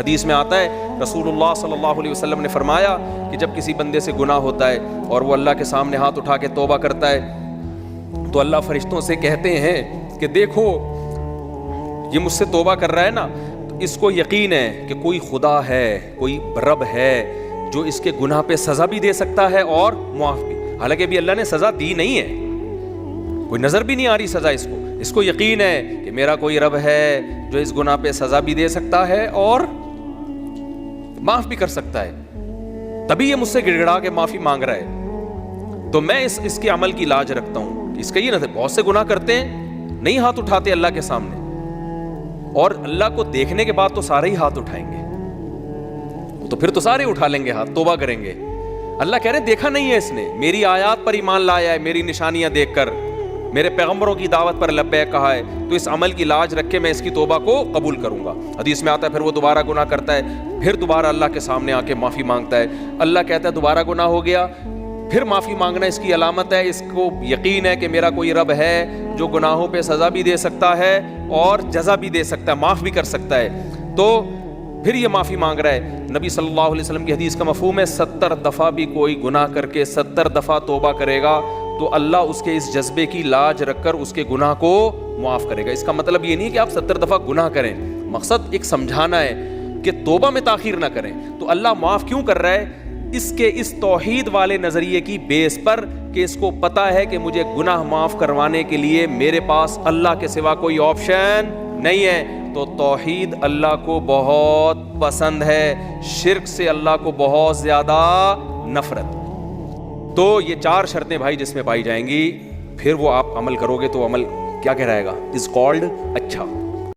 حدیث میں آتا ہے رسول اللہ صلی اللہ علیہ وسلم نے فرمایا کہ جب کسی بندے سے گناہ ہوتا ہے اور وہ اللہ کے سامنے ہاتھ اٹھا کے توبہ کرتا ہے تو اللہ فرشتوں سے کہتے ہیں کہ دیکھو یہ مجھ سے توبہ کر رہا ہے نا، تو اس کو یقین ہے کہ کوئی خدا ہے، کوئی رب ہے جو اس کے گناہ پہ سزا بھی دے سکتا ہے اور معاف بھی۔ حالانکہ ابھی اللہ نے سزا دی نہیں ہے، کوئی نظر بھی نہیں آ رہی سزا اس کو یقین ہے کہ میرا کوئی رب ہے جو اس گناہ پہ سزا بھی دے سکتا ہے اور معاف بھی کر سکتا ہے، تبھی یہ مجھ سے گڑ گڑا کے معافی مانگ رہا ہے۔ تو میں اس کے عمل کی لاج رکھتا ہوں۔ اس کا یہ نہ بہت سے گناہ کرتے ہیں، نہیں ہاتھ اٹھاتے اللہ کے سامنے، اور اللہ کو دیکھنے کے بعد تو سارے ہی ہاتھ اٹھائیں گے، تو پھر تو سارے اٹھا لیں گے ہاتھ، توبہ کریں گے۔ اللہ کہہ رہے ہیں دیکھا نہیں ہے اس نے، میری آیات پر ایمان لایا ہے، میری نشانیاں دیکھ کر، میرے پیغمبروں کی دعوت پر لبیک کہا ہے، تو اس عمل کی لاج رکھ کے میں اس کی توبہ کو قبول کروں گا۔ حدیث میں آتا ہے پھر وہ دوبارہ گناہ کرتا ہے، پھر دوبارہ اللہ کے سامنے آ کے معافی مانگتا ہے۔ اللہ کہتا ہے دوبارہ گناہ ہو گیا، پھر معافی مانگنا اس کی علامت ہے، اس کو یقین ہے کہ میرا کوئی رب ہے جو گناہوں پہ سزا بھی دے سکتا ہے اور جزا بھی دے سکتا ہے، معاف بھی کر سکتا ہے۔ تو پھر یہ معافی مانگ رہا ہے۔ نبی صلی اللہ علیہ وسلم کی حدیث کا مفہوم ہے 70 دفعہ بھی کوئی گناہ کر کے 70 دفعہ توبہ کرے گا تو اللہ اس کے اس جذبے کی لاج رکھ کر اس کے گناہ کو معاف کرے گا۔ اس کا مطلب یہ نہیں کہ آپ 70 دفعہ گناہ کریں، مقصد ایک سمجھانا ہے کہ توبہ میں تاخیر نہ کریں۔ تو اللہ معاف کیوں کر رہا ہے؟ اس کے اس توحید والے نظریے کی بیس پر کہ اس کو پتا ہے کہ مجھے گناہ معاف کروانے کے لیے میرے پاس اللہ کے سوا کوئی آپشن نہیں ہے۔ تو توحید اللہ کو بہت پسند ہے، شرک سے اللہ کو بہت زیادہ نفرت۔ تو یہ 4 شرطیں بھائی جس میں پائی جائیں گی، پھر وہ آپ عمل کرو گے تو عمل کیا کہلائے گا؟ از کالڈ اچھا۔